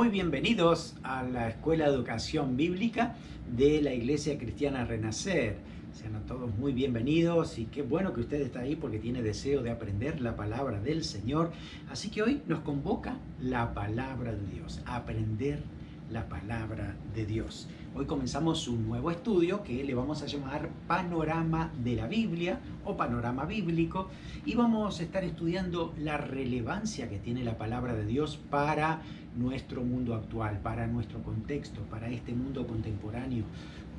Muy bienvenidos a la Escuela de Educación Bíblica de la Iglesia Cristiana Renacer. Sean a todos muy bienvenidos y qué bueno que usted está ahí porque tiene deseo de aprender la palabra del Señor. Así que hoy nos convoca la palabra de Dios, a aprender la palabra de Dios. Hoy comenzamos un nuevo estudio que le vamos a llamar Panorama de la Biblia o Panorama Bíblico, y vamos a estar estudiando la relevancia que tiene la palabra de Dios para nuestro mundo actual, para nuestro contexto, para este mundo contemporáneo,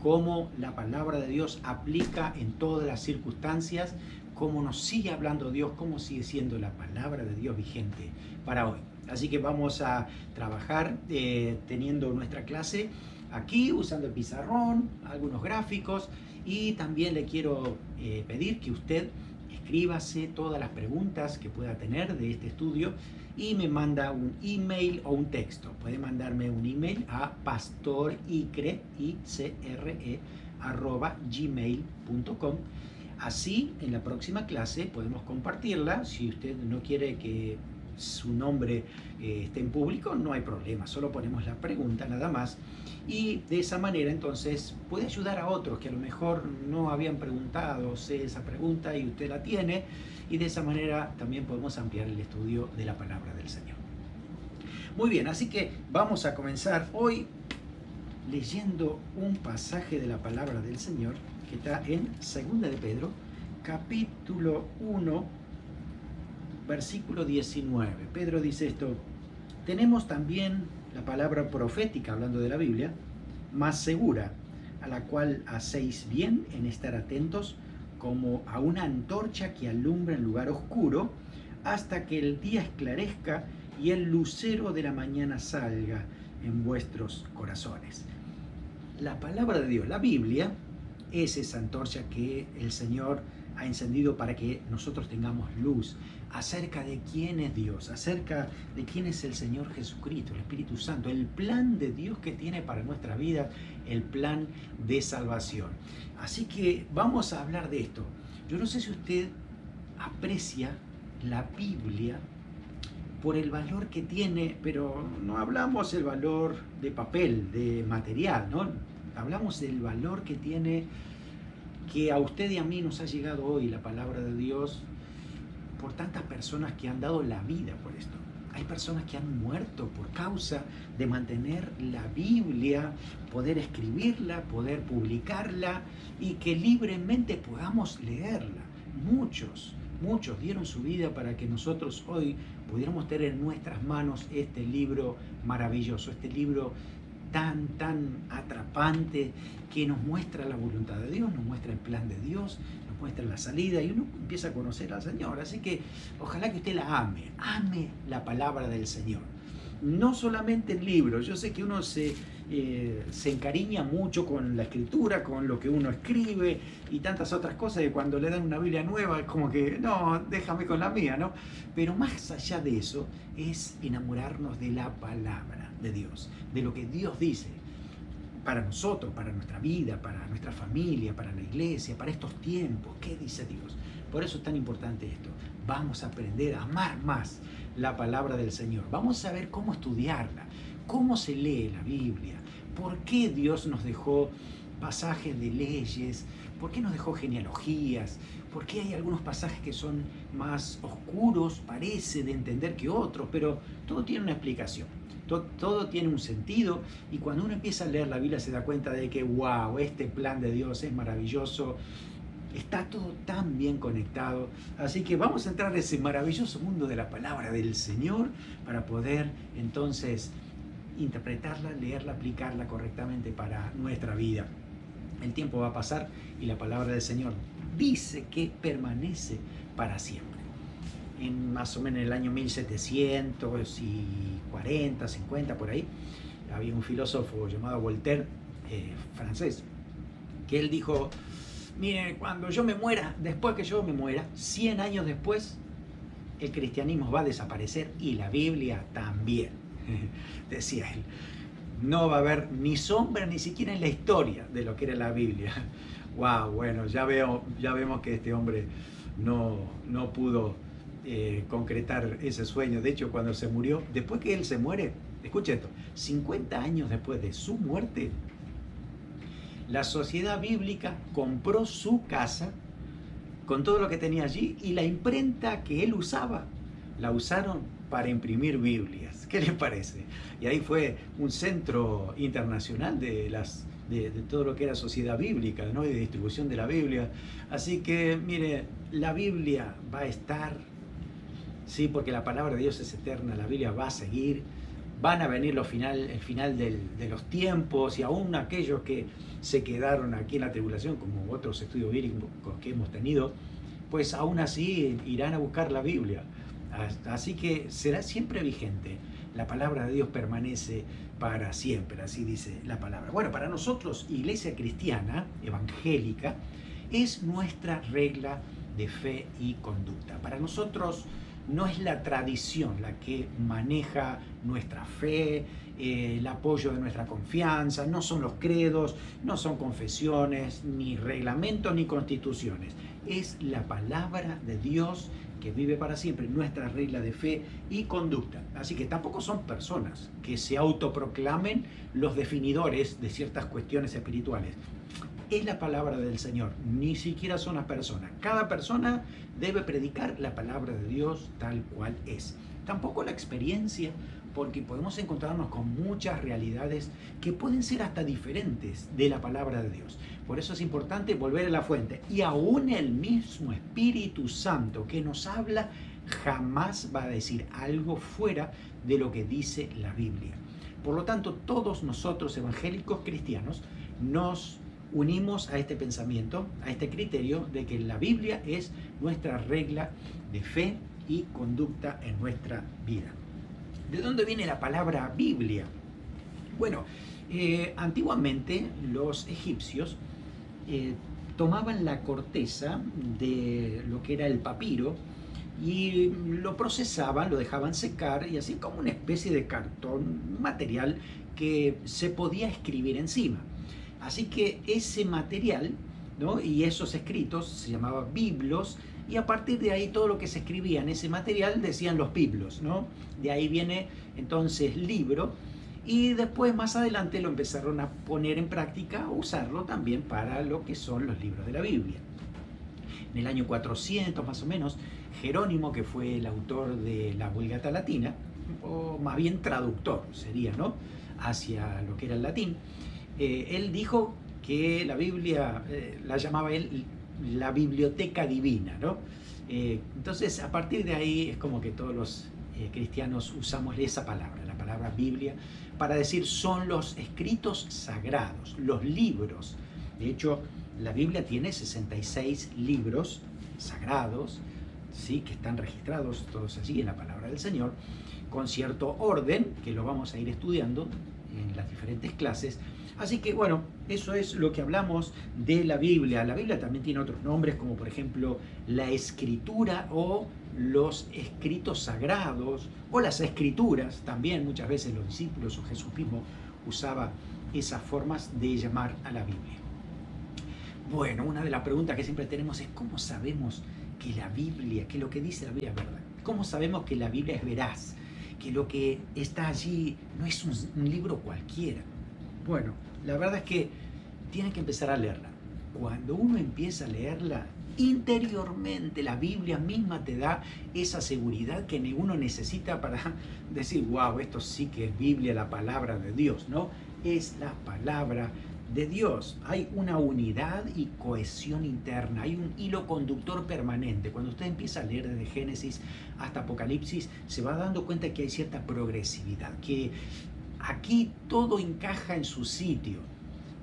cómo la palabra de Dios aplica en todas las circunstancias, cómo nos sigue hablando Dios, cómo sigue siendo la palabra de Dios vigente para hoy. Así que vamos a trabajar teniendo nuestra clase aquí, usando el pizarrón, algunos gráficos, y también le quiero pedir que usted escríbase todas las preguntas que pueda tener de este estudio y me manda un email o un texto. Puede mandarme un email a pastoricre@gmail.com. Así en la próxima clase podemos compartirla. Si usted no quiere que su nombre esté en público, no hay problema, solo ponemos la pregunta nada más, y de esa manera entonces puede ayudar a otros que a lo mejor no habían preguntado esa pregunta y usted la tiene, y de esa manera también podemos ampliar el estudio de la palabra del Señor. Muy bien, así que vamos a comenzar hoy leyendo un pasaje de la palabra del Señor que está en 2 de Pedro, capítulo 1, versículo 19. Pedro dice esto: tenemos también la palabra profética, hablando de la Biblia, más segura, a la cual hacéis bien en estar atentos como a una antorcha que alumbra en lugar oscuro, hasta que el día esclarezca y el lucero de la mañana salga en vuestros corazones. La palabra de Dios, la Biblia, es esa antorcha que el Señor ha encendido para que nosotros tengamos luz acerca de quién es Dios, acerca de quién es el Señor Jesucristo, el Espíritu Santo, el plan de Dios que tiene para nuestra vida, el plan de salvación. Así que vamos a hablar de esto. Yo no sé si usted aprecia la Biblia por el valor que tiene, pero no hablamos del valor de papel, de material, ¿no? Hablamos del valor que tiene, que a usted y a mí nos ha llegado hoy la palabra de Dios por tantas personas que han dado la vida por esto. Hay personas que han muerto por causa de mantener la Biblia, poder escribirla, poder publicarla y que libremente podamos leerla. Muchos dieron su vida para que nosotros hoy pudiéramos tener en nuestras manos este libro maravilloso, este libro tan atrapante, que nos muestra la voluntad de Dios, nos muestra el plan de Dios, nos muestra la salida, y uno empieza a conocer al Señor. Así que ojalá que usted la ame la palabra del Señor. No solamente el libro. Yo sé que uno se encariña mucho con la escritura, con lo que uno escribe y tantas otras cosas, y cuando le dan una Biblia nueva es como que, no, déjame con la mía, ¿no? Pero más allá de eso es enamorarnos de la palabra de Dios, de lo que Dios dice para nosotros, para nuestra vida, para nuestra familia, para la iglesia, para estos tiempos. ¿Qué dice Dios? Por eso es tan importante esto. Vamos a aprender a amar más la palabra del Señor. Vamos a ver cómo estudiarla, cómo se lee la Biblia, por qué Dios nos dejó pasajes de leyes, por qué nos dejó genealogías, por qué hay algunos pasajes que son más oscuros, parece, de entender que otros, pero todo tiene una explicación. Todo tiene un sentido, y cuando uno empieza a leer la Biblia se da cuenta de que, wow, este plan de Dios es maravilloso, está todo tan bien conectado. Así que vamos a entrar en ese maravilloso mundo de la palabra del Señor para poder entonces interpretarla, leerla, aplicarla correctamente para nuestra vida. El tiempo va a pasar y la palabra del Señor dice que permanece para siempre. En más o menos el año 1740, 50, por ahí, había un filósofo llamado Voltaire, francés, que él dijo: mire, cuando yo me muera, después que yo me muera, 100 años después, el cristianismo va a desaparecer y la Biblia también. Decía él, no va a haber ni sombra ni siquiera en la historia de lo que era la Biblia. Wow, bueno, ya vemos que este hombre no pudo concretar ese sueño. De hecho, cuando se murió, después que él se muere, escuche esto, 50 años después de su muerte, la Sociedad Bíblica compró su casa con todo lo que tenía allí y la imprenta que él usaba, la usaron para imprimir Biblias. ¿Qué les parece? Y ahí fue un centro internacional de todo lo que era sociedad bíblica, ¿no? Y de distribución de la Biblia. Así que, mire, la Biblia va a estar, sí, porque la palabra de Dios es eterna, la Biblia va a seguir, van a venir el final de los tiempos, y aún aquellos que se quedaron aquí en la tribulación, como otros estudios bíblicos que hemos tenido, pues aún así irán a buscar la Biblia. Así que será siempre vigente. La palabra de Dios permanece para siempre, así dice la palabra. Bueno, para nosotros, Iglesia Cristiana, evangélica, es nuestra regla de fe y conducta. Para nosotros no es la tradición la que maneja nuestra fe, el apoyo de nuestra confianza, no son los credos, no son confesiones, ni reglamentos, ni constituciones. Es la palabra de Dios que vive para siempre, nuestra regla de fe y conducta. Así que tampoco son personas que se autoproclamen los definidores de ciertas cuestiones espirituales. Es la palabra del Señor, ni siquiera son las personas. Cada persona debe predicar la palabra de Dios tal cual es. Tampoco la experiencia, porque podemos encontrarnos con muchas realidades que pueden ser hasta diferentes de la palabra de Dios. Por eso es importante volver a la fuente. Y aún el mismo Espíritu Santo que nos habla jamás va a decir algo fuera de lo que dice la Biblia. Por lo tanto, todos nosotros evangélicos cristianos nos unimos a este pensamiento, a este criterio de que la Biblia es nuestra regla de fe y conducta en nuestra vida. ¿De dónde viene la palabra Biblia? Bueno, antiguamente los egipcios tomaban la corteza de lo que era el papiro y lo procesaban, lo dejaban secar, y así como una especie de cartón, material que se podía escribir encima. Así que ese material, ¿no? Y esos escritos se llamaban biblos, y a partir de ahí todo lo que se escribía en ese material decían los biblos, ¿no? De ahí viene entonces libro, y después más adelante lo empezaron a poner en práctica, a usarlo también para lo que son los libros de la Biblia. En el año 400 más o menos, Jerónimo, que fue el autor de la Vulgata Latina, o más bien traductor sería, ¿no? Hacia lo que era el latín, él dijo que la Biblia la llamaba él la biblioteca divina, ¿no? Entonces, a partir de ahí es como que todos los cristianos usamos esa palabra, la palabra Biblia, para decir son los escritos sagrados, los libros. De hecho, la Biblia tiene 66 libros sagrados, ¿sí? Que están registrados todos allí en la palabra del Señor, con cierto orden, que lo vamos a ir estudiando en las diferentes clases. Así que bueno, eso es lo que hablamos de la Biblia. La Biblia también tiene otros nombres, como por ejemplo la Escritura o los escritos sagrados o las Escrituras. También muchas veces los discípulos o Jesús mismo usaba esas formas de llamar a la Biblia. Bueno, una de las preguntas que siempre tenemos es ¿cómo sabemos que la Biblia, que lo que dice la Biblia es verdad? ¿Cómo sabemos que la Biblia es veraz? Que lo que está allí no es un libro cualquiera. Bueno, la verdad es que tienen que empezar a leerla. Cuando uno empieza a leerla, interiormente la Biblia misma te da esa seguridad que uno necesita para decir, wow, esto sí que es Biblia, la palabra de Dios, ¿no? Es la palabra de Dios. Hay una unidad y cohesión interna, hay un hilo conductor permanente. Cuando usted empieza a leer desde Génesis hasta Apocalipsis, se va dando cuenta que hay cierta progresividad, que aquí todo encaja en su sitio.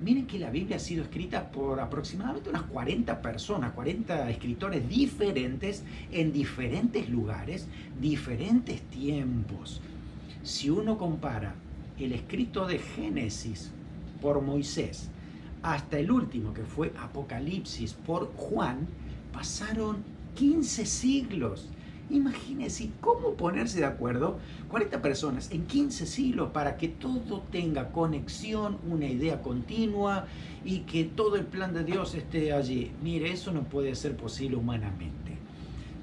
Miren que la Biblia ha sido escrita por aproximadamente unas 40 personas, 40 escritores diferentes en diferentes lugares, diferentes tiempos. Si uno compara el escrito de Génesis por Moisés hasta el último, que fue Apocalipsis, por Juan, pasaron 15 siglos. Imagínense cómo ponerse de acuerdo 40 personas en 15 siglos para que todo tenga conexión, una idea continua y que todo el plan de Dios esté allí. Mire, eso no puede ser posible humanamente.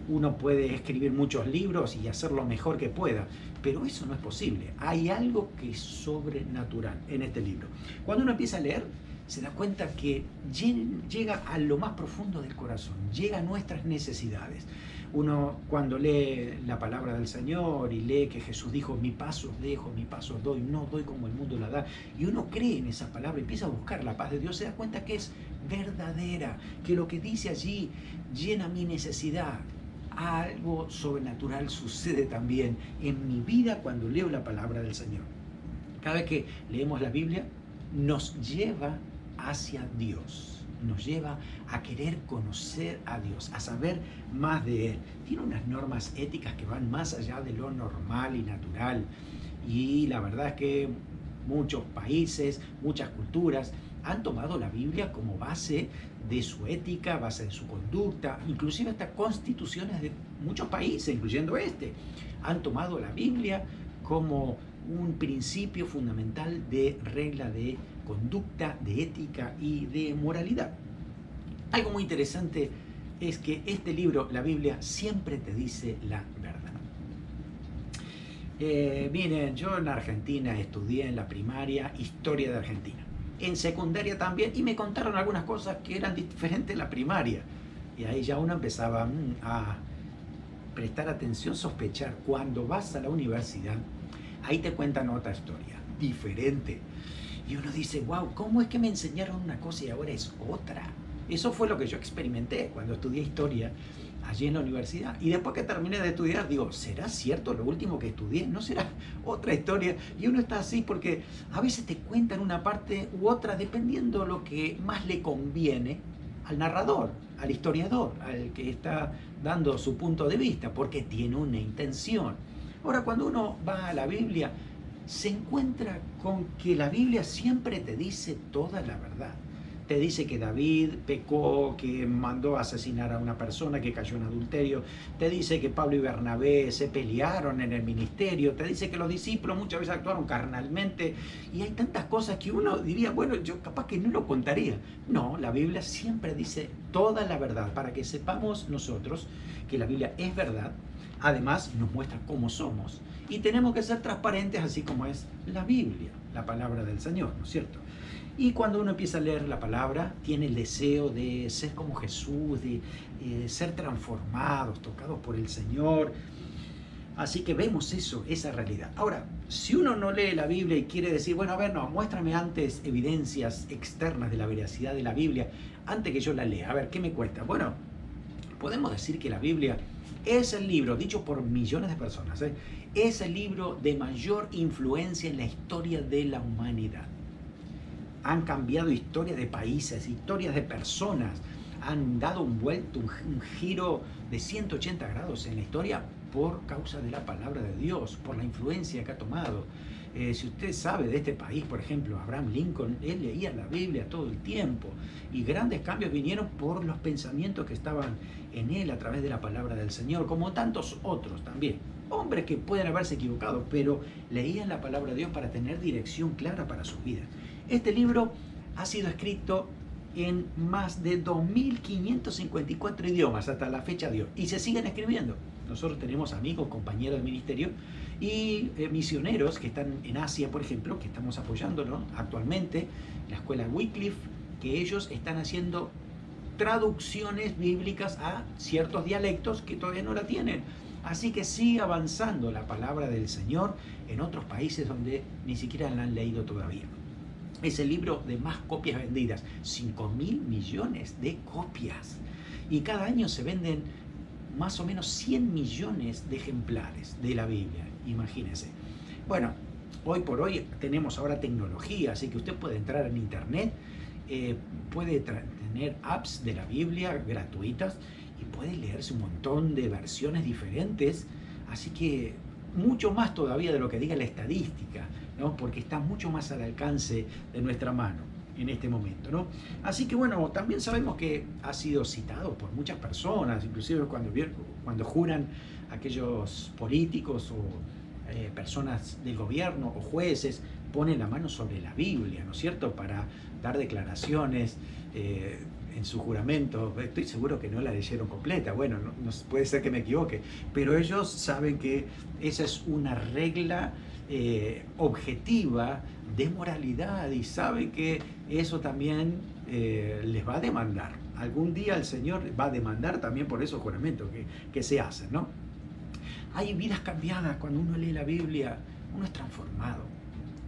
uno puede escribir muchos libros y hacer lo mejor que pueda, pero eso no es posible. Hay algo que es sobrenatural en este libro. Cuando uno empieza a leer, se da cuenta que llega a lo más profundo del corazón, llega a nuestras necesidades. Uno cuando lee la palabra del Señor y lee que Jesús dijo, mi paz os dejo, mi paz os doy, no doy como el mundo la da, y uno cree en esa palabra, empieza a buscar la paz de Dios, se da cuenta que es verdadera, que lo que dice allí llena mi necesidad. Algo sobrenatural sucede también en mi vida cuando leo la palabra del Señor. Cada vez que leemos la Biblia, nos lleva hacia Dios, nos lleva a querer conocer a Dios, a saber más de Él. Tiene unas normas éticas que van más allá de lo normal y natural, y la verdad es que muchos países, muchas culturas han tomado la Biblia como base de su ética, base de su conducta, inclusive hasta constituciones de muchos países, incluyendo este, han tomado la Biblia como un principio fundamental de regla de conducta, de ética y de moralidad. Algo muy interesante es que este libro, la Biblia, siempre te dice la verdad. Miren, yo en Argentina estudié en la primaria historia de Argentina, en secundaria también, y me contaron algunas cosas que eran diferentes en la primaria, y ahí ya uno empezaba a prestar atención, sospechar. Cuando vas a la universidad, ahí te cuentan otra historia, diferente. Y uno dice, wow, ¿cómo es que me enseñaron una cosa y ahora es otra? Eso fue lo que yo experimenté cuando estudié historia allí en la universidad. Y después que terminé de estudiar, digo, ¿será cierto lo último que estudié? ¿No será otra historia? Y uno está así porque a veces te cuentan una parte u otra dependiendo lo que más le conviene al narrador, al historiador, al que está dando su punto de vista, porque tiene una intención. Ahora, cuando uno va a la Biblia, se encuentra con que la Biblia siempre te dice toda la verdad. Te dice que David pecó, que mandó a asesinar a una persona, que cayó en adulterio. Te dice que Pablo y Bernabé se pelearon en el ministerio. Te dice que los discípulos muchas veces actuaron carnalmente. Y hay tantas cosas que uno diría, bueno, yo capaz que no lo contaría. No, la Biblia siempre dice toda la verdad, para que sepamos nosotros que la Biblia es verdad. Además, nos muestra cómo somos. Y tenemos que ser transparentes, así como es la Biblia, la palabra del Señor, ¿no es cierto? Y cuando uno empieza a leer la palabra, tiene el deseo de ser como Jesús, de ser transformados, tocados por el Señor. Así que vemos eso, esa realidad. Ahora, si uno no lee la Biblia y quiere decir, bueno, a ver, no, muéstrame antes evidencias externas de la veracidad de la Biblia, antes que yo la lea, a ver, ¿qué me cuesta? Bueno, podemos decir que la Biblia es el libro, dicho por millones de personas, es el libro de mayor influencia en la historia de la humanidad. Han cambiado historias de países, historias de personas, han dado un giro de 180 grados en la historia por causa de la palabra de Dios, por la influencia que ha tomado. Si usted sabe de este país, por ejemplo, Abraham Lincoln, él leía la Biblia todo el tiempo y grandes cambios vinieron por los pensamientos que estaban en él a través de la palabra del Señor, como tantos otros también. Hombres que pueden haberse equivocado, pero leían la palabra de Dios para tener dirección clara para sus vidas. Este libro ha sido escrito en más de 2.554 idiomas hasta la fecha de hoy y se siguen escribiendo. Nosotros tenemos amigos, compañeros del ministerio y misioneros que están en Asia, por ejemplo, que estamos apoyándolo actualmente, la escuela Wycliffe, que ellos están haciendo traducciones bíblicas a ciertos dialectos que todavía no la tienen. Así que sigue avanzando la palabra del Señor en otros países donde ni siquiera la han leído todavía. Es el libro de más copias vendidas, 5.000 millones de copias. Y cada año se venden más o menos 100 millones de ejemplares de la Biblia, imagínense. Bueno, hoy por hoy tenemos ahora tecnología, así que usted puede entrar en internet, puede tener apps de la Biblia gratuitas y puede leerse un montón de versiones diferentes, así que mucho más todavía de lo que diga la estadística, ¿no? Porque está mucho más al alcance de nuestra mano en este momento, ¿no? Así que bueno, también sabemos que ha sido citado por muchas personas, inclusive cuando juran aquellos políticos o personas del gobierno o jueces, ponen la mano sobre la Biblia, ¿no es cierto?, para dar declaraciones en su juramento, estoy seguro que no la leyeron completa, bueno, puede ser que me equivoque, pero ellos saben que esa es una regla objetiva de moralidad y saben que eso también les va a demandar. Algún día el Señor va a demandar también por esos juramentos que se hacen, ¿no? Hay vidas cambiadas cuando uno lee la Biblia, uno es transformado.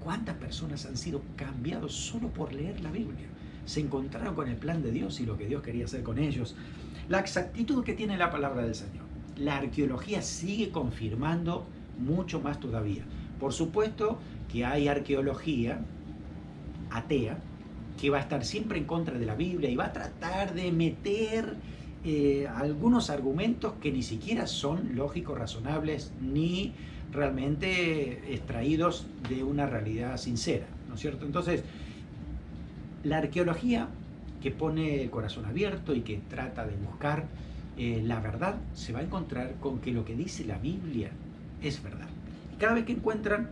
¿Cuántas personas han sido cambiados solo por leer la Biblia? Se encontraron con el plan de Dios y lo que Dios quería hacer con ellos. La exactitud que tiene la palabra del Señor. La arqueología sigue confirmando mucho más todavía. Por supuesto que hay arqueología atea que va a estar siempre en contra de la Biblia y va a tratar de meter algunos argumentos que ni siquiera son lógicos, razonables, ni realmente extraídos de una realidad sincera, ¿no es cierto? Entonces, la arqueología que pone el corazón abierto y que trata de buscar la verdad, se va a encontrar con que lo que dice la Biblia es verdad. Y cada vez que encuentran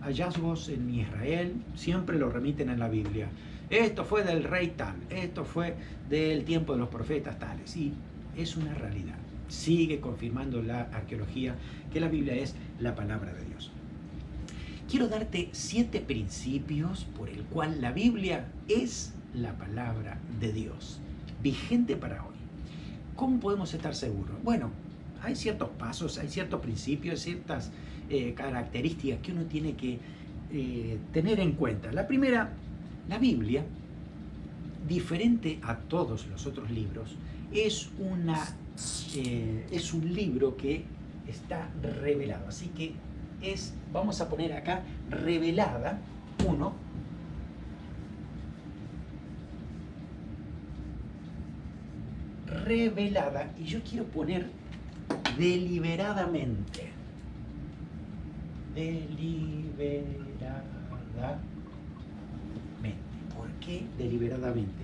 hallazgos en Israel, siempre lo remiten a la Biblia. Esto fue del rey tal, esto fue del tiempo de los profetas tales. Y es una realidad. Sigue confirmando la arqueología que la Biblia es la palabra de Dios. Quiero darte 7 principios por el cual la Biblia es la palabra de Dios, vigente para hoy. ¿Cómo podemos estar seguros? Bueno, hay ciertos pasos, hay ciertos principios, ciertas características que uno tiene que tener en cuenta. La primera, la Biblia, diferente a todos los otros libros, es un libro que está revelado. Así que vamos a poner acá, revelada, 1. Revelada, y yo quiero poner deliberadamente. Deliberadamente. ¿Por qué deliberadamente?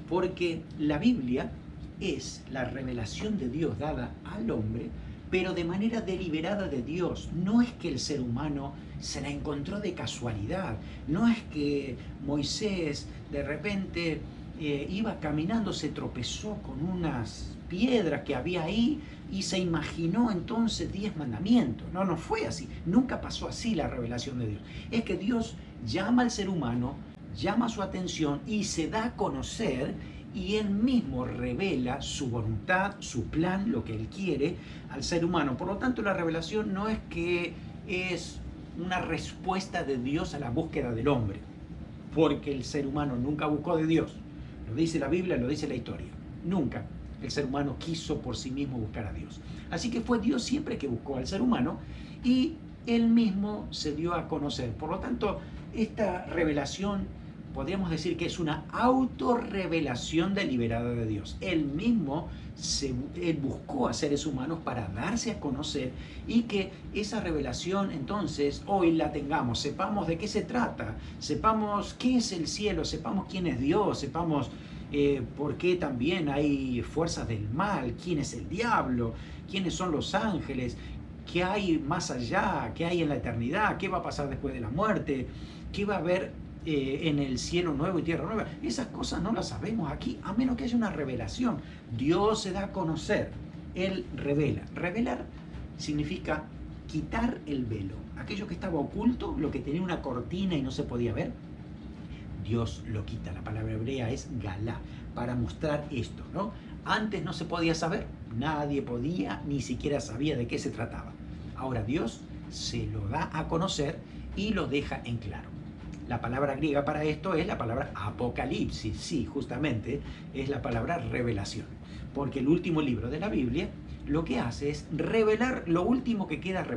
Porque la Biblia es la revelación de Dios dada al hombre, pero de manera deliberada de Dios. No es que el ser humano se la encontró de casualidad, no es que Moisés de repente iba caminando, se tropezó con unas piedras que había ahí y se imaginó entonces 10 mandamientos. No, no fue así, nunca pasó así la revelación de Dios. Es que Dios llama al ser humano, llama su atención y se da a conocer, y Él mismo revela su voluntad, su plan, lo que Él quiere al ser humano. Por lo tanto, la revelación no es que es una respuesta de Dios a la búsqueda del hombre, porque el ser humano nunca buscó de Dios. Lo dice la Biblia, lo dice la historia. Nunca el ser humano quiso por sí mismo buscar a Dios. Así que fue Dios siempre que buscó al ser humano y Él mismo se dio a conocer. Por lo tanto, esta revelación podríamos decir que es una autorrevelación deliberada de Dios. Él mismo Él buscó a seres humanos para darse a conocer y que esa revelación entonces hoy la tengamos, sepamos de qué se trata, sepamos qué es el cielo, sepamos quién es Dios, sepamos por qué también hay fuerzas del mal, quién es el diablo, quiénes son los ángeles, qué hay más allá, qué hay en la eternidad, qué va a pasar después de la muerte, qué va a haber en el cielo nuevo y tierra nueva. Esas cosas no las sabemos aquí, a menos que haya una revelación. Dios se da a conocer, Él revela. Revelar significa quitar el velo. Aquello que estaba oculto, lo que tenía una cortina y no se podía ver, Dios lo quita. La palabra hebrea es galá, para mostrar esto, ¿no? Antes no se podía saber, nadie podía, ni siquiera sabía de qué se trataba. Ahora Dios se lo da a conocer y lo deja en claro. La palabra griega para esto es la palabra apocalipsis. Sí, justamente es la palabra revelación. Porque el último libro de la Biblia lo que hace es revelar lo último que queda de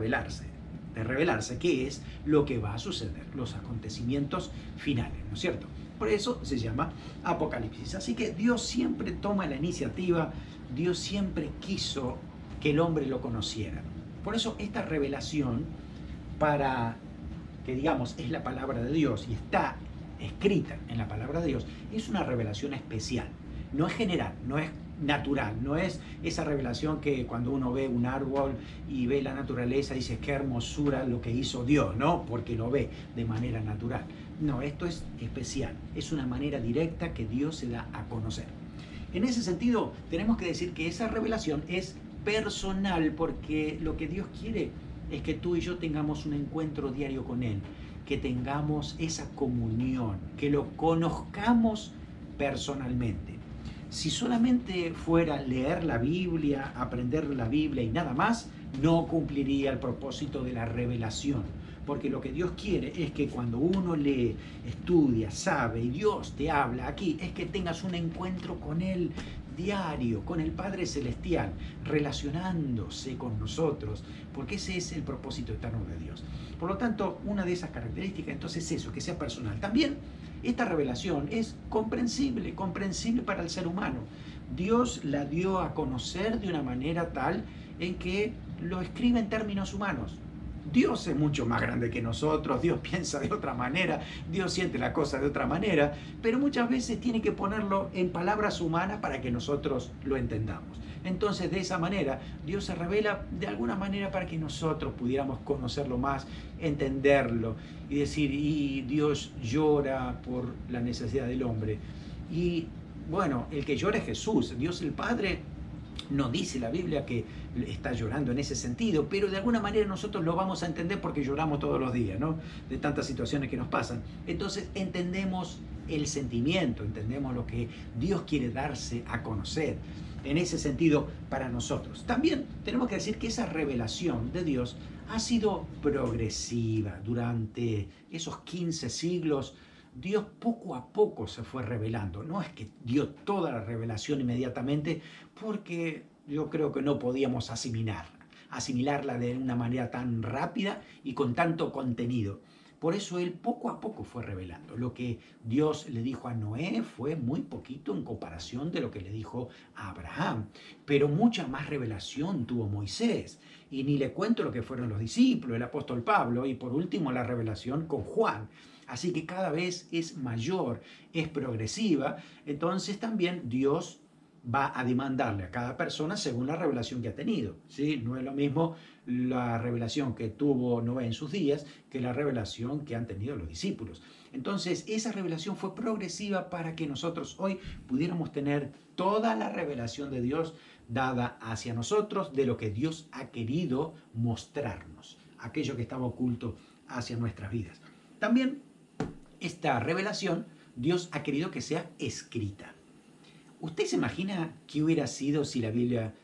revelarse, que es lo que va a suceder, los acontecimientos finales, ¿no es cierto? Por eso se llama Apocalipsis. Así que Dios siempre toma la iniciativa, Dios siempre quiso que el hombre lo conociera. Por eso esta revelación, para que digamos es la palabra de Dios y está escrita en la palabra de Dios, es una revelación especial. No es general, no es natural, no es esa revelación que cuando uno ve un árbol y ve la naturaleza dice qué hermosura lo que hizo Dios, ¿no? Porque lo ve de manera natural. No, esto es especial, es una manera directa que Dios se da a conocer. En ese sentido, tenemos que decir que esa revelación es personal, porque lo que Dios quiere es que tú y yo tengamos un encuentro diario con Él, que tengamos esa comunión, que lo conozcamos personalmente. Si solamente fuera leer la Biblia, aprender la Biblia y nada más, no cumpliría el propósito de la revelación. Porque lo que Dios quiere es que cuando uno lee, estudia, sabe y Dios te habla aquí, es que tengas un encuentro con Él diario, con el Padre Celestial, relacionándose con nosotros, porque ese es el propósito eterno de Dios. Por lo tanto, una de esas características entonces es eso, que sea personal. También esta revelación es comprensible para el ser humano. Dios la dio a conocer de una manera tal en que lo escribe en términos humanos. Dios es mucho más grande que nosotros, Dios piensa de otra manera, Dios siente la cosa de otra manera, pero muchas veces tiene que ponerlo en palabras humanas para que nosotros lo entendamos. Entonces, de esa manera, Dios se revela de alguna manera para que nosotros pudiéramos conocerlo más, entenderlo y decir, y Dios llora por la necesidad del hombre. Y bueno, el que llora es Jesús, Dios el Padre. No dice la Biblia que está llorando en ese sentido, pero de alguna manera nosotros lo vamos a entender porque lloramos todos los días, ¿no? De tantas situaciones que nos pasan. Entonces entendemos el sentimiento, entendemos lo que Dios quiere darse a conocer. En ese sentido, para nosotros. También tenemos que decir que esa revelación de Dios ha sido progresiva durante esos 15 siglos. Dios poco a poco se fue revelando. No es que dio toda la revelación inmediatamente, porque yo creo que no podíamos asimilarla de una manera tan rápida y con tanto contenido. Por eso Él poco a poco fue revelando. Lo que Dios le dijo a Noé fue muy poquito en comparación de lo que le dijo a Abraham. Pero mucha más revelación tuvo Moisés. Y ni le cuento lo que fueron los discípulos, el apóstol Pablo y por último la revelación con Juan. Así que cada vez es mayor, es progresiva. Entonces también Dios va a demandarle a cada persona según la revelación que ha tenido, ¿sí? No es lo mismo la revelación que tuvo Noé en sus días que la revelación que han tenido los discípulos. Entonces, esa revelación fue progresiva para que nosotros hoy pudiéramos tener toda la revelación de Dios dada hacia nosotros de lo que Dios ha querido mostrarnos, aquello que estaba oculto hacia nuestras vidas. También esta revelación Dios ha querido que sea escrita. ¿Usted se imagina qué hubiera sido si la Biblia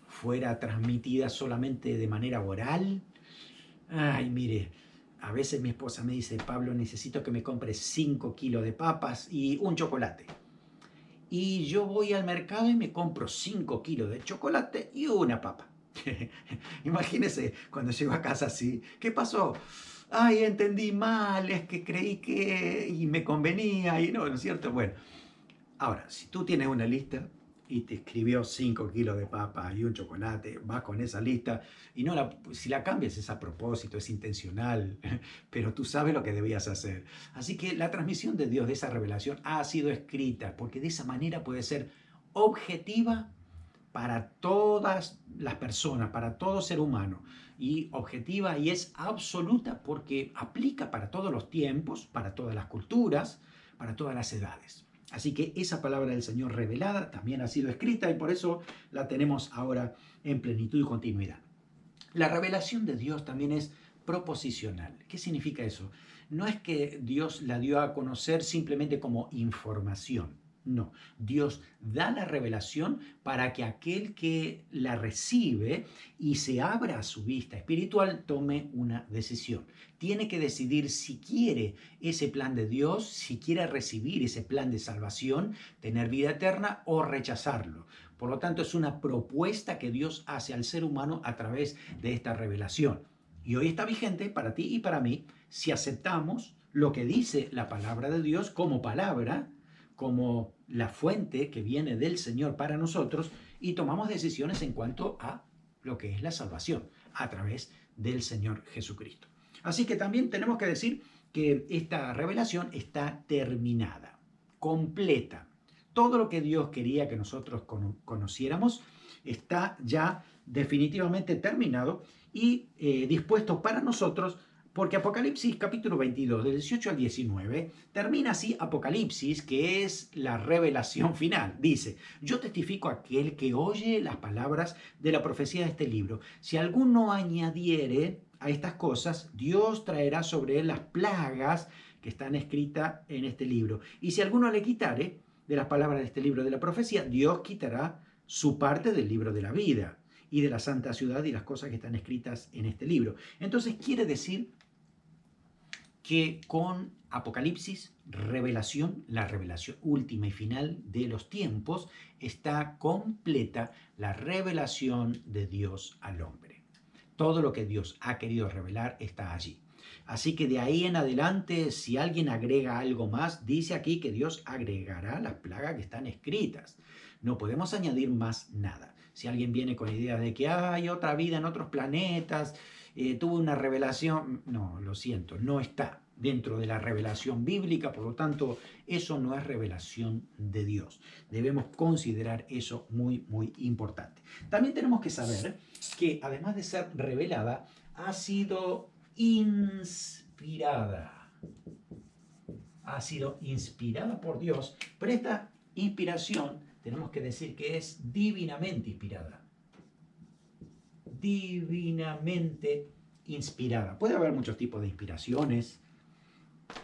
fuera transmitida solamente de manera oral? Ay, mire, a veces mi esposa me dice, Pablo, necesito que me compres 5 kilos de papas y un chocolate. Y yo voy al mercado y me compro 5 kilos de chocolate y una papa. Imagínese cuando llego a casa así, ¿qué pasó? Ay, entendí mal, es que creí que y me convenía y no, ¿no es cierto? Bueno. Ahora, si tú tienes una lista y te escribió 5 kilos de papa y un chocolate, vas con esa lista y no si la cambias es a propósito, es intencional, pero tú sabes lo que debías hacer. Así que la transmisión de Dios de esa revelación ha sido escrita, porque de esa manera puede ser objetiva para todas las personas, para todo ser humano, y objetiva y es absoluta porque aplica para todos los tiempos, para todas las culturas, para todas las edades. Así que esa palabra del Señor revelada también ha sido escrita y por eso la tenemos ahora en plenitud y continuidad. La revelación de Dios también es proposicional. ¿Qué significa eso? No es que Dios la dio a conocer simplemente como información. No, Dios da la revelación para que aquel que la recibe y se abra a su vista espiritual tome una decisión. Tiene que decidir si quiere ese plan de Dios, si quiere recibir ese plan de salvación, tener vida eterna o rechazarlo. Por lo tanto, es una propuesta que Dios hace al ser humano a través de esta revelación. Y hoy está vigente para ti y para mí si aceptamos lo que dice la palabra de Dios como palabra, como la fuente que viene del Señor para nosotros y tomamos decisiones en cuanto a lo que es la salvación a través del Señor Jesucristo. Así que también tenemos que decir que esta revelación está terminada, completa. Todo lo que Dios quería que nosotros conociéramos está ya definitivamente terminado y dispuesto para nosotros Porque Apocalipsis capítulo 22, del 18 al 19, termina así Apocalipsis, que es la revelación final. Dice, yo testifico a aquel que oye las palabras de la profecía de este libro. Si alguno añadiere a estas cosas, Dios traerá sobre él las plagas que están escritas en este libro. Y si alguno le quitare de las palabras de este libro de la profecía, Dios quitará su parte del libro de la vida y de la santa ciudad y las cosas que están escritas en este libro. Entonces quiere decir que con Apocalipsis, revelación, la revelación última y final de los tiempos, está completa la revelación de Dios al hombre. Todo lo que Dios ha querido revelar está allí. Así que de ahí en adelante, si alguien agrega algo más, dice aquí que Dios agregará las plagas que están escritas. No podemos añadir más nada. Si alguien viene con ideas de que hay otra vida en otros planetas, tuvo una revelación, no, lo siento, no está dentro de la revelación bíblica, por lo tanto, eso no es revelación de Dios. Debemos considerar eso muy, muy importante. También tenemos que saber que, además de ser revelada, ha sido inspirada. Ha sido inspirada por Dios, pero esta inspiración tenemos que decir que es divinamente inspirada. Divinamente inspirada. Puede haber muchos tipos de inspiraciones.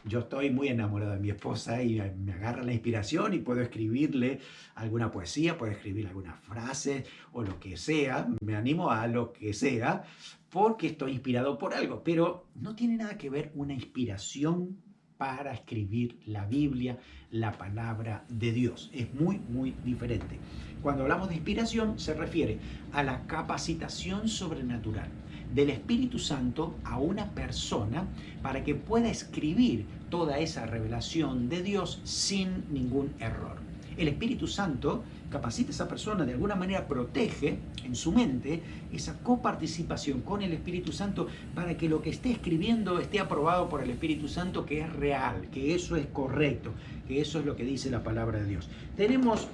Yo estoy muy enamorado de mi esposa y me agarra la inspiración y puedo escribirle alguna poesía, puedo escribir alguna frase o lo que sea. Me animo a lo que sea porque estoy inspirado por algo. Pero no tiene nada que ver una inspiración para escribir la Biblia, la palabra de Dios. Es muy, muy diferente. Cuando hablamos de inspiración se refiere a la capacitación sobrenatural del Espíritu Santo a una persona para que pueda escribir toda esa revelación de Dios sin ningún error. El Espíritu Santo capacita a esa persona, de alguna manera protege en su mente esa coparticipación con el Espíritu Santo para que lo que esté escribiendo esté aprobado por el Espíritu Santo, que es real, que eso es correcto, que eso es lo que dice la palabra de Dios. Tenemos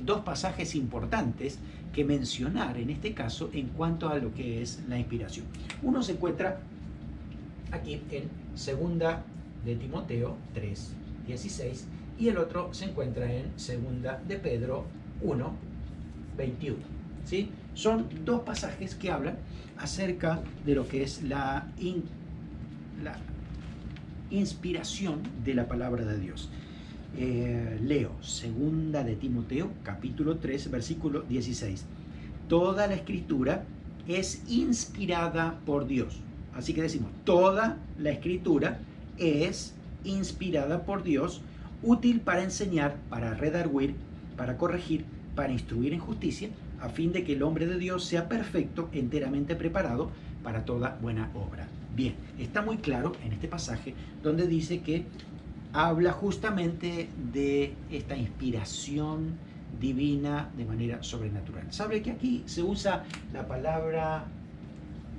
dos pasajes importantes que mencionar en este caso en cuanto a lo que es la inspiración. Uno se encuentra aquí en 2 de Timoteo 3:16 y el otro se encuentra en 2 de Pedro 1:21. ¿Sí? Son dos pasajes que hablan acerca de lo que es la inspiración de la palabra de Dios. Leo 2 de Timoteo capítulo 3 versículo 16. Toda la escritura es inspirada por Dios. Así que decimos, toda la escritura es inspirada por Dios, útil para enseñar, para redarguir, para corregir, para instruir en justicia, a fin de que el hombre de Dios sea perfecto, enteramente preparado para toda buena obra. Bien, está muy claro en este pasaje donde dice que habla justamente de esta inspiración divina de manera sobrenatural. ¿Sabe que aquí se usa la palabra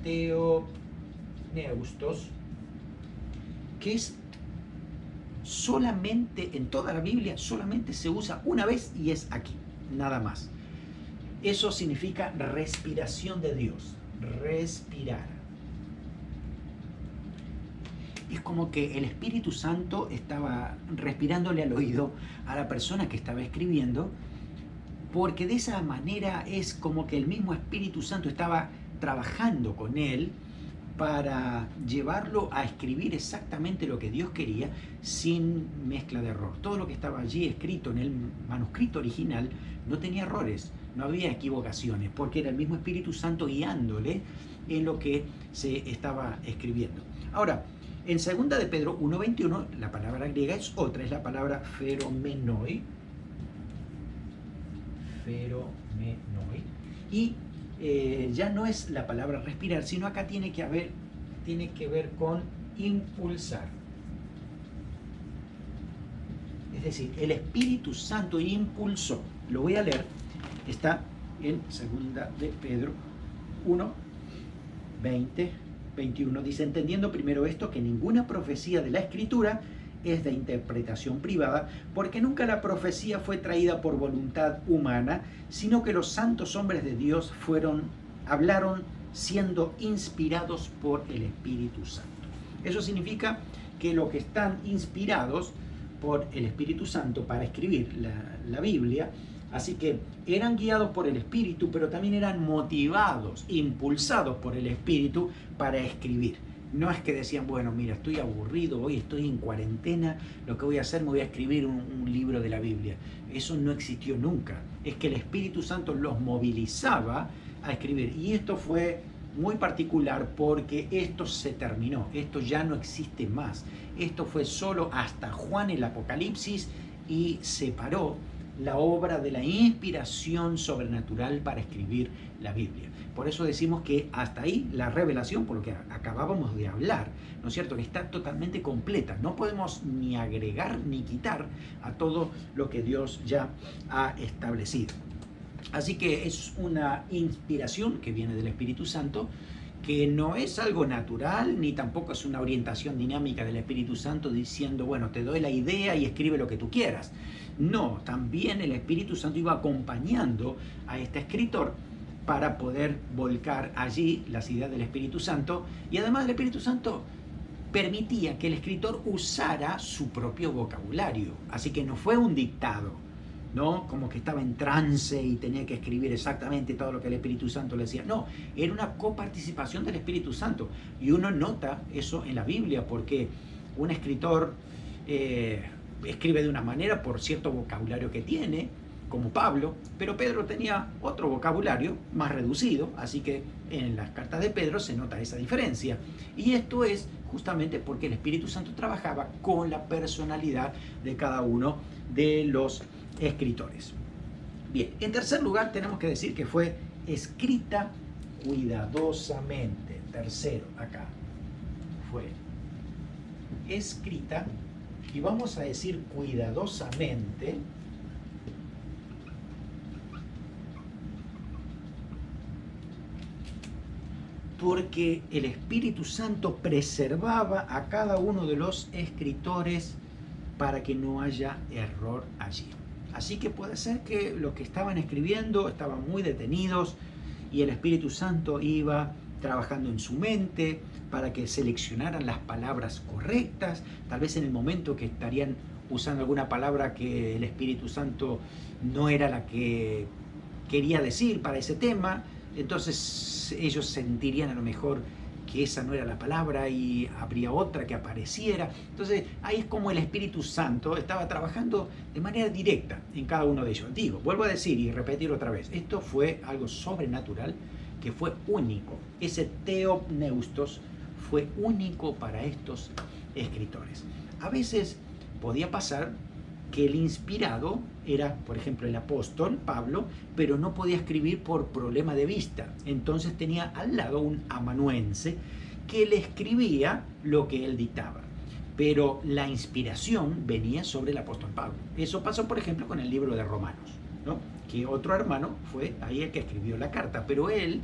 theopneustos, que es solamente en toda la Biblia, solamente se usa una vez y es aquí, nada más. Eso significa respiración de Dios, respirar. Es como que el Espíritu Santo estaba respirándole al oído a la persona que estaba escribiendo, porque de esa manera es como que el mismo Espíritu Santo estaba trabajando con él para llevarlo a escribir exactamente lo que Dios quería sin mezcla de error. Todo lo que estaba allí escrito en el manuscrito original no tenía errores, no había equivocaciones, porque era el mismo Espíritu Santo guiándole en lo que se estaba escribiendo. Ahora, en 2 de Pedro 1:21, la palabra griega es otra, es la palabra pheromenoi. Y ya no es la palabra respirar, sino acá tiene que ver con impulsar. Es decir, el Espíritu Santo impulsó. Lo voy a leer. Está en 2 de Pedro 1:20-21. Dice, entendiendo primero esto, que ninguna profecía de la Escritura es de interpretación privada, porque nunca la profecía fue traída por voluntad humana, sino que los santos hombres de Dios hablaron siendo inspirados por el Espíritu Santo. Eso significa que los que están inspirados por el Espíritu Santo para escribir la Biblia, así que eran guiados por el Espíritu, pero también eran motivados, impulsados por el Espíritu para escribir. No es que decían, bueno, mira, estoy aburrido, hoy estoy en cuarentena, lo que voy a hacer, me voy a escribir un libro de la Biblia. Eso no existió nunca. Es que el Espíritu Santo los movilizaba a escribir. Y esto fue muy particular porque esto se terminó, esto ya no existe más. Esto fue solo hasta Juan el Apocalipsis y separó la obra de la inspiración sobrenatural para escribir la Biblia. Por eso decimos que hasta ahí la revelación, por lo que acabábamos de hablar, ¿no es cierto?, que está totalmente completa. No podemos ni agregar ni quitar a todo lo que Dios ya ha establecido. Así que es una inspiración que viene del Espíritu Santo, que no es algo natural, ni tampoco es una orientación dinámica del Espíritu Santo diciendo, bueno, te doy la idea y escribe lo que tú quieras. No, también el Espíritu Santo iba acompañando a este escritor para poder volcar allí las ideas del Espíritu Santo, y además el Espíritu Santo permitía que el escritor usara su propio vocabulario, así que no fue un dictado, ¿no? Como que estaba en trance y tenía que escribir exactamente todo lo que el Espíritu Santo le decía. No, era una coparticipación del Espíritu Santo, y uno nota eso en la Biblia porque un escritor escribe de una manera por cierto vocabulario que tiene, como Pablo, pero Pedro tenía otro vocabulario más reducido, así que en las cartas de Pedro se nota esa diferencia. Y esto es justamente porque el Espíritu Santo trabajaba con la personalidad de cada uno de los escritores. Bien, en tercer lugar tenemos que decir que fue escrita cuidadosamente. Tercero, acá, fue escrita, y vamos a decir cuidadosamente, porque el Espíritu Santo preservaba a cada uno de los escritores para que no haya error allí. Así que puede ser que los que estaban escribiendo estaban muy detenidos y el Espíritu Santo iba trabajando en su mente para que seleccionaran las palabras correctas, tal vez en el momento que estarían usando alguna palabra que el Espíritu Santo no era la que quería decir para ese tema, entonces ellos sentirían a lo mejor que esa no era la palabra y habría otra que apareciera. Entonces ahí es como el Espíritu Santo estaba trabajando de manera directa en cada uno de ellos. Digo, vuelvo a decir y repetir otra vez, esto fue algo sobrenatural que fue único. Ese theopneustos fue único para estos escritores. A veces podía pasar que el inspirado era, por ejemplo, el apóstol Pablo, pero no podía escribir por problema de vista. Entonces tenía al lado un amanuense que le escribía lo que él dictaba. Pero la inspiración venía sobre el apóstol Pablo. Eso pasó, por ejemplo, con el libro de Romanos, ¿no? Que otro hermano fue ahí el que escribió la carta, pero él,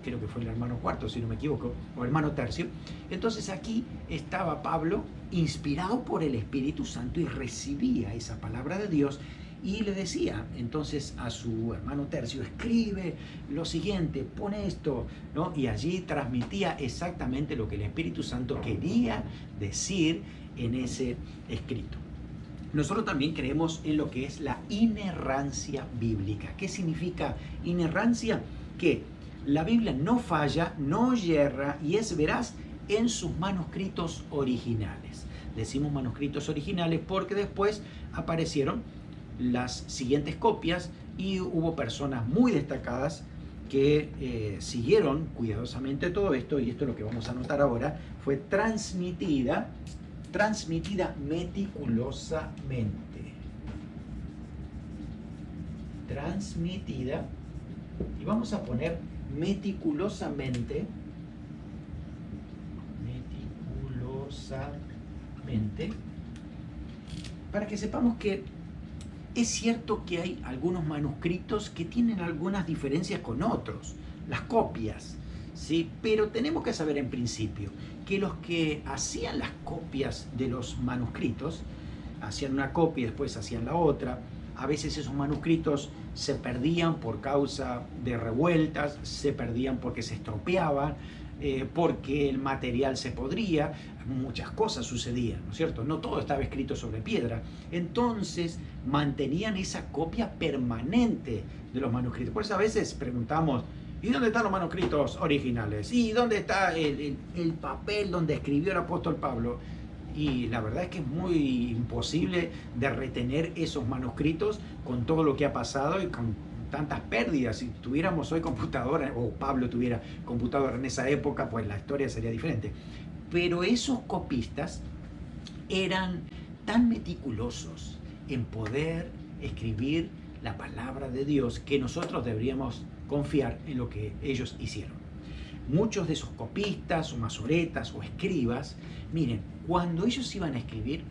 creo que fue el hermano cuarto, si no me equivoco, o hermano tercio. Entonces aquí estaba Pablo inspirado por el Espíritu Santo y recibía esa palabra de Dios y le decía entonces a su hermano tercio, escribe lo siguiente, pone esto, ¿no? Y allí transmitía exactamente lo que el Espíritu Santo quería decir en ese escrito. Nosotros también creemos en lo que es la inerrancia bíblica. ¿Qué significa inerrancia? Que la Biblia no falla, no yerra y es veraz en sus manuscritos originales. Decimos manuscritos originales porque después aparecieron las siguientes copias y hubo personas muy destacadas que siguieron cuidadosamente todo esto, y esto es lo que vamos a notar ahora, fue transmitida meticulosamente. Transmitida, y vamos a poner meticulosamente, para que sepamos que es cierto que hay algunos manuscritos que tienen algunas diferencias con otros, las copias, ¿sí? Pero tenemos que saber en principio que los que hacían las copias de los manuscritos, hacían una copia y después hacían la otra, a veces esos manuscritos se perdían por causa de revueltas, se perdían porque se estropeaban, porque el material se podría, muchas cosas sucedían, ¿no es cierto? No todo estaba escrito sobre piedra. Entonces mantenían esa copia permanente de los manuscritos. Por eso a veces preguntamos, ¿y dónde están los manuscritos originales? ¿Y dónde está el papel donde escribió el apóstol Pablo? Y la verdad es que es muy imposible de retener esos manuscritos con todo lo que ha pasado y con tantas pérdidas. Si tuviéramos hoy computadora, o Pablo tuviera computadora en esa época, pues la historia sería diferente. Pero esos copistas eran tan meticulosos en poder escribir la palabra de Dios que nosotros deberíamos confiar en lo que ellos hicieron. Muchos de esos copistas o masoretas o escribas, miren, cuando ellos iban a escribir,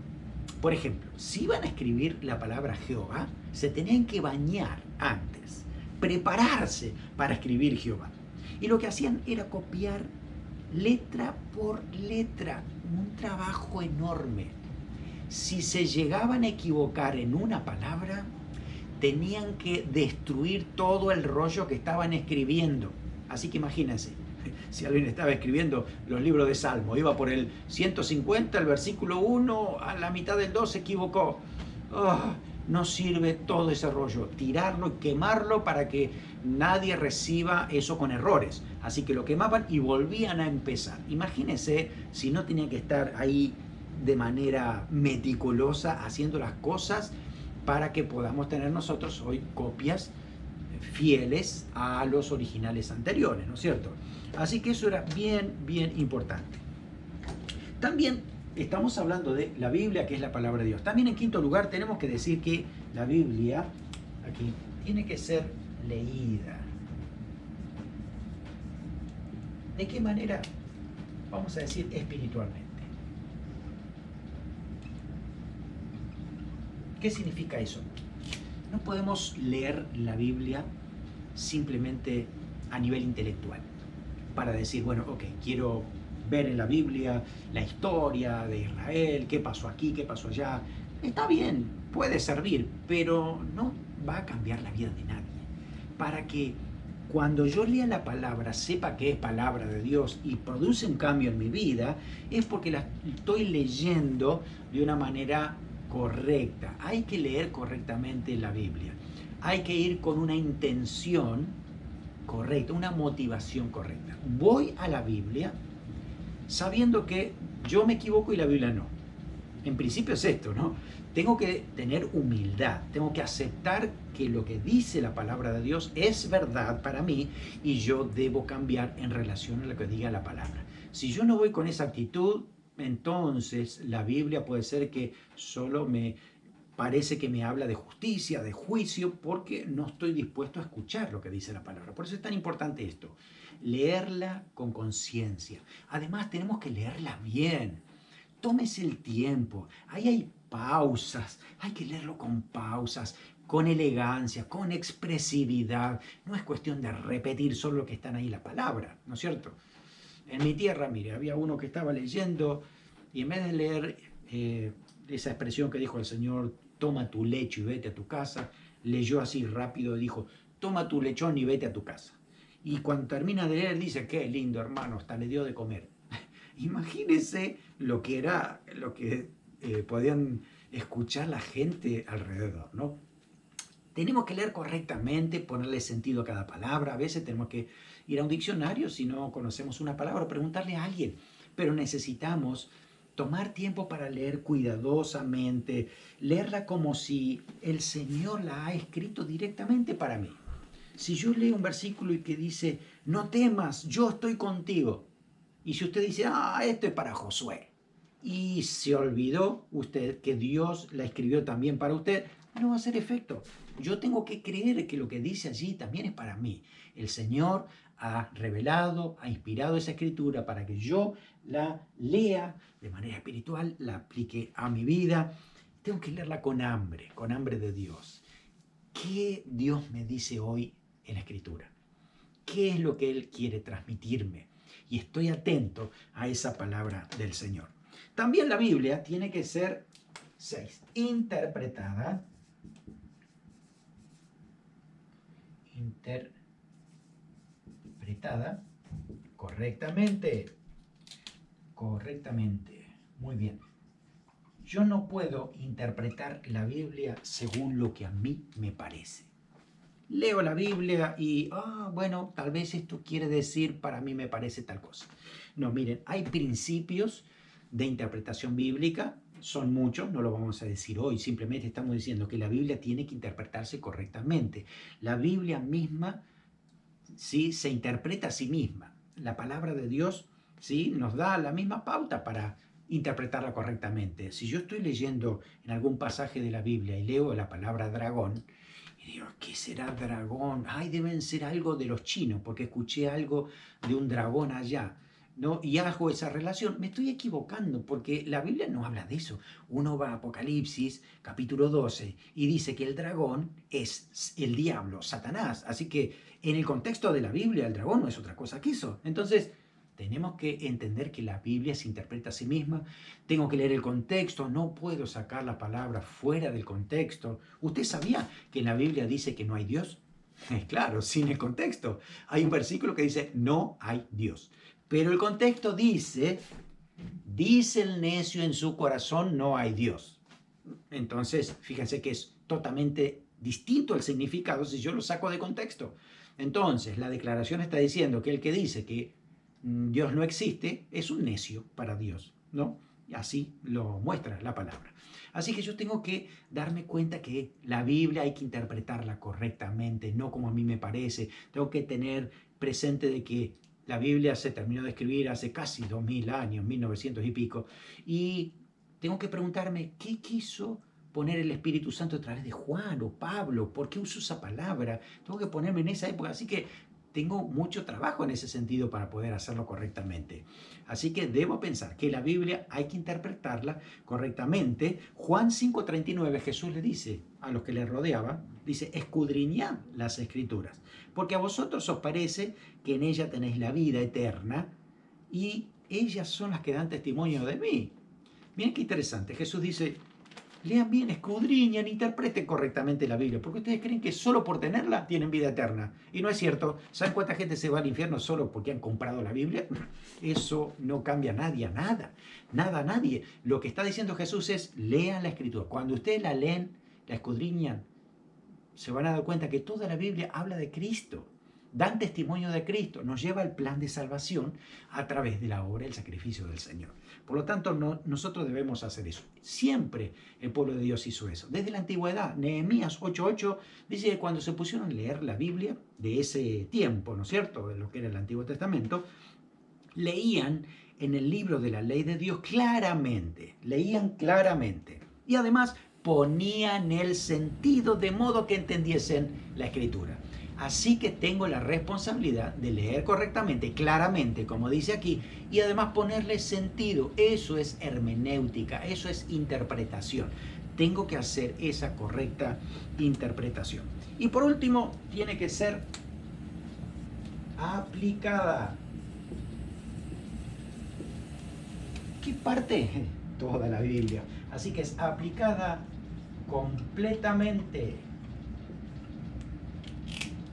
por ejemplo, si iban a escribir la palabra Jehová, se tenían que bañar antes, prepararse para escribir Jehová. Y lo que hacían era copiar letra por letra, un trabajo enorme. Si se llegaban a equivocar en una palabra, tenían que destruir todo el rollo que estaban escribiendo. Así que imagínense, si alguien estaba escribiendo los libros de Salmo, iba por el 150, el versículo 1, a la mitad del 2 se equivocó. Oh, no sirve todo ese rollo, tirarlo y quemarlo para que nadie reciba eso con errores. Así que lo quemaban y volvían a empezar. Imagínense si no tenían que estar ahí de manera meticulosa haciendo las cosas para que podamos tener nosotros hoy copias fieles a los originales anteriores, ¿no es cierto? Así que eso era bien, bien importante. También estamos hablando de la Biblia, que es la palabra de Dios. También en quinto lugar tenemos que decir que la Biblia, aquí, tiene que ser leída. ¿De qué manera? Vamos a decir espiritualmente. ¿Qué significa eso? No podemos leer la Biblia simplemente a nivel intelectual, para decir, bueno, ok, quiero ver en la Biblia la historia de Israel, qué pasó aquí, qué pasó allá. Está bien, puede servir, pero no va a cambiar la vida de nadie. Para que cuando yo lea la palabra, sepa que es palabra de Dios y produce un cambio en mi vida, es porque la estoy leyendo de una manera correcta. Hay que leer correctamente la Biblia. Hay que ir con una intención correcta, una motivación correcta. Voy a la Biblia sabiendo que yo me equivoco y la Biblia no. En principio es esto, ¿no? Tengo que tener humildad, tengo que aceptar que lo que dice la palabra de Dios es verdad para mí y yo debo cambiar en relación a lo que diga la palabra. Si yo no voy con esa actitud, entonces la Biblia puede ser que solo me parece que me habla de justicia, de juicio, porque no estoy dispuesto a escuchar lo que dice la palabra. Por eso es tan importante esto, leerla con conciencia. Además tenemos que leerla bien. Tómese el tiempo. Ahí hay pausas. Hay que leerlo con pausas, con elegancia, con expresividad. No es cuestión de repetir solo lo que están ahí la palabra, ¿no es cierto? En mi tierra, mire, había uno que estaba leyendo y en vez de leer esa expresión que dijo el Señor, toma tu lecho y vete a tu casa, leyó así rápido y dijo, toma tu lechón y vete a tu casa. Y cuando termina de leer dice, qué lindo hermano, hasta le dio de comer. Imagínense lo que era, lo que podían escuchar la gente alrededor, ¿no? Tenemos que leer correctamente, ponerle sentido a cada palabra. A veces tenemos que ir a un diccionario si no conocemos una palabra, preguntarle a alguien. Pero necesitamos tomar tiempo para leer cuidadosamente, leerla como si el Señor la ha escrito directamente para mí. Si yo leo un versículo y que dice, no temas, yo estoy contigo. Y si usted dice, esto es para Josué, y se olvidó usted que Dios la escribió también para usted, no va a hacer efecto. Yo tengo que creer que lo que dice allí también es para mí. El Señor ha revelado, ha inspirado esa escritura para que yo la lea de manera espiritual, la aplique a mi vida. Tengo que leerla con hambre de Dios. ¿Qué Dios me dice hoy en la escritura? ¿Qué es lo que Él quiere transmitirme? Y estoy atento a esa palabra del Señor. También la Biblia tiene que ser 6. Interpretada correctamente. Correctamente. Muy bien. Yo no puedo interpretar la Biblia según lo que a mí me parece. Leo la Biblia y, bueno, tal vez esto quiere decir, para mí me parece tal cosa. No, miren, hay principios de interpretación bíblica, son muchos, no lo vamos a decir hoy, simplemente estamos diciendo que la Biblia tiene que interpretarse correctamente. La Biblia misma, ¿sí?, se interpreta a sí misma. La palabra de Dios, ¿sí?, nos da la misma pauta para interpretarla correctamente. Si yo estoy leyendo en algún pasaje de la Biblia y leo la palabra dragón, y digo, ¿qué será dragón? Ay, deben ser algo de los chinos, porque escuché algo de un dragón allá, ¿no? Y hago esa relación. Me estoy equivocando, porque la Biblia no habla de eso. Uno va a Apocalipsis, capítulo 12, y dice que el dragón es el diablo, Satanás. Así que en el contexto de la Biblia, el dragón no es otra cosa que eso. Entonces, tenemos que entender que la Biblia se interpreta a sí misma. Tengo que leer el contexto, no puedo sacar la palabra fuera del contexto. ¿Usted sabía que en la Biblia dice que no hay Dios? Claro, sin el contexto. Hay un versículo que dice, no hay Dios. Pero el contexto dice el necio en su corazón, no hay Dios. Entonces, fíjense que es totalmente distinto el significado si yo lo saco de contexto. Entonces, la declaración está diciendo que el que dice que Dios no existe es un necio para Dios, ¿no? Así lo muestra la palabra. Así que yo tengo que darme cuenta que la Biblia hay que interpretarla correctamente, no como a mí me parece. Tengo que tener presente de que la Biblia se terminó de escribir hace casi 2000 años, 1900 y pico, y tengo que preguntarme, ¿qué quiso poner el Espíritu Santo a través de Juan o Pablo? ¿Por qué uso esa palabra? Tengo que ponerme en esa época, así que tengo mucho trabajo en ese sentido para poder hacerlo correctamente. Así que debo pensar que la Biblia hay que interpretarla correctamente. Juan 5:39, Jesús le dice a los que le rodeaban, dice, escudriñad las Escrituras, porque a vosotros os parece que en ella tenéis la vida eterna y ellas son las que dan testimonio de mí. Miren qué interesante. Jesús dice, lean bien, escudriñen, interpreten correctamente la Biblia, porque ustedes creen que solo por tenerla tienen vida eterna. Y no es cierto. ¿Saben cuánta gente se va al infierno solo porque han comprado la Biblia? Eso no cambia a nadie, nada a nadie. Lo que está diciendo Jesús es, lean la Escritura. Cuando ustedes la leen, la escudriñan, se van a dar cuenta que toda la Biblia habla de Cristo. Dan testimonio de Cristo, nos lleva al plan de salvación a través de la obra y el sacrificio del Señor. Por lo tanto, nosotros debemos hacer eso. Siempre el pueblo de Dios hizo eso. Desde la antigüedad, Nehemías 8:8 dice que cuando se pusieron a leer la Biblia de ese tiempo, ¿no es cierto?, de lo que era el Antiguo Testamento, leían en el libro de la ley de Dios claramente, leían claramente. Y además ponían el sentido de modo que entendiesen la Escritura. Así que tengo la responsabilidad de leer correctamente, claramente, como dice aquí, y además ponerle sentido. Eso es hermenéutica, eso es interpretación. Tengo que hacer esa correcta interpretación. Y por último, tiene que ser aplicada. ¿Qué parte? Toda la Biblia. Así que es aplicada completamente.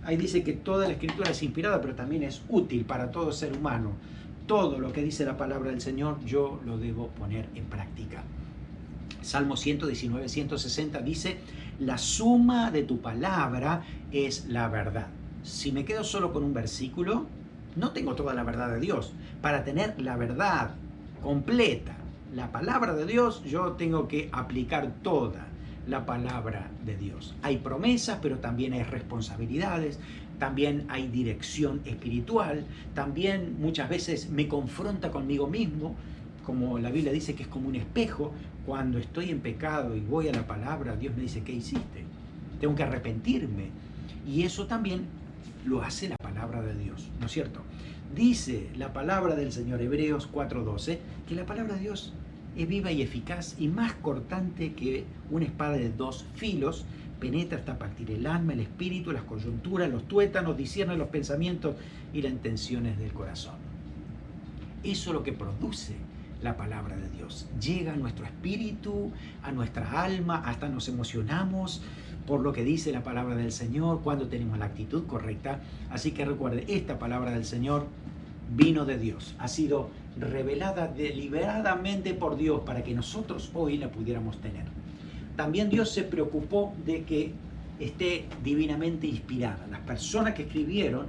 Ahí dice que toda la Escritura es inspirada, pero también es útil para todo ser humano. Todo lo que dice la palabra del Señor, yo lo debo poner en práctica. Salmo 119, 160 dice, la suma de tu palabra es la verdad. Si me quedo solo con un versículo, no tengo toda la verdad de Dios. Para tener la verdad completa, la palabra de Dios, yo tengo que aplicar toda la palabra de Dios. Hay promesas, pero también hay responsabilidades, también hay dirección espiritual, también muchas veces me confronta conmigo mismo, como la Biblia dice que es como un espejo. Cuando estoy en pecado y voy a la palabra, Dios me dice, ¿qué hiciste? Tengo que arrepentirme. Y eso también lo hace la palabra de Dios, ¿no es cierto? Dice la palabra del Señor, Hebreos 4:12, que la palabra de Dios es viva y eficaz y más cortante que una espada de 2 filos, penetra hasta partir el alma, el espíritu, las coyunturas, los tuétanos, discierne los pensamientos y las intenciones del corazón. Eso es lo que produce la palabra de Dios. Llega a nuestro espíritu, a nuestra alma, hasta nos emocionamos por lo que dice la palabra del Señor cuando tenemos la actitud correcta. Así que recuerde, esta palabra del Señor vino de Dios, ha sido revelada deliberadamente por Dios para que nosotros hoy la pudiéramos tener. También Dios se preocupó de que esté divinamente inspirada. Las personas que escribieron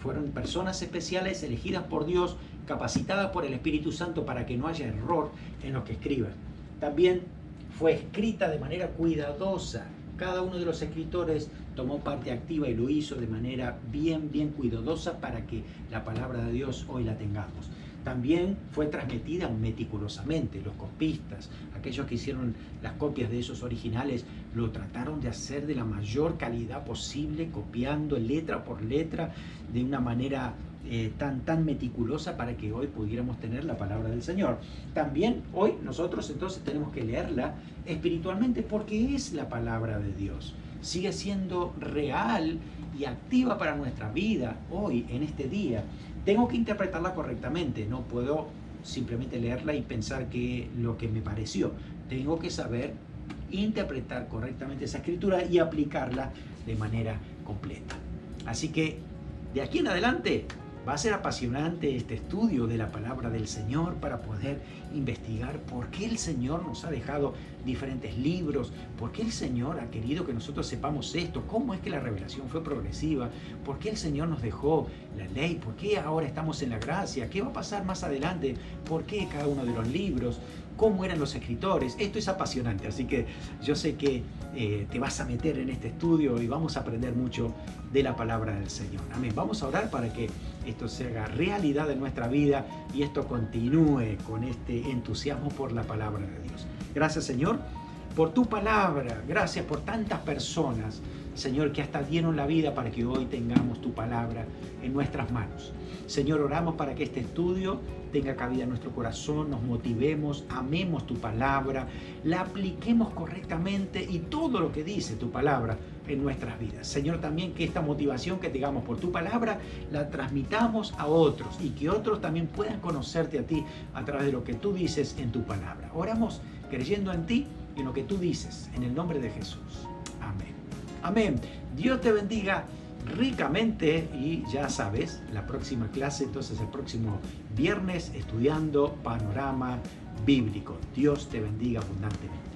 fueron personas especiales elegidas por Dios, capacitadas por el Espíritu Santo para que no haya error en lo que escriban. También fue escrita de manera cuidadosa. Cada uno de los escritores tomó parte activa y lo hizo de manera bien cuidadosa para que la palabra de Dios hoy la tengamos. También fue transmitida meticulosamente. Los copistas, aquellos que hicieron las copias de esos originales, lo trataron de hacer de la mayor calidad posible, copiando letra por letra de una manera tan meticulosa para que hoy pudiéramos tener la palabra del Señor. También hoy nosotros entonces tenemos que leerla espiritualmente porque es la palabra de Dios. Sigue siendo real y activa para nuestra vida hoy, en este día. Tengo que interpretarla correctamente, no puedo simplemente leerla y pensar que lo que me pareció. Tengo que saber interpretar correctamente esa escritura y aplicarla de manera completa. Así que de aquí en adelante va a ser apasionante este estudio de la palabra del Señor para poder investigar por qué el Señor nos ha dejado diferentes libros, por qué el Señor ha querido que nosotros sepamos esto, cómo es que la revelación fue progresiva, por qué el Señor nos dejó la ley, por qué ahora estamos en la gracia, qué va a pasar más adelante, por qué cada uno de los libros, cómo eran los escritores. Esto es apasionante, así que yo sé que te vas a meter en este estudio y vamos a aprender mucho de la palabra del Señor. Amén. Vamos a orar para que esto se haga realidad en nuestra vida y esto continúe con este entusiasmo por la palabra de Dios. Gracias, Señor, por tu palabra. Gracias por tantas personas, Señor, que hasta dieron la vida para que hoy tengamos tu palabra en nuestras manos. Señor, oramos para que este estudio tenga cabida en nuestro corazón, nos motivemos, amemos tu palabra, la apliquemos correctamente y todo lo que dice tu palabra en nuestras vidas. Señor, también que esta motivación que tengamos por tu palabra la transmitamos a otros y que otros también puedan conocerte a ti a través de lo que tú dices en tu palabra. Oramos creyendo en ti y en lo que tú dices, en el nombre de Jesús. Amén. Amén. Dios te bendiga ricamente y ya sabes, la próxima clase, entonces el próximo viernes, estudiando panorama bíblico. Dios te bendiga abundantemente.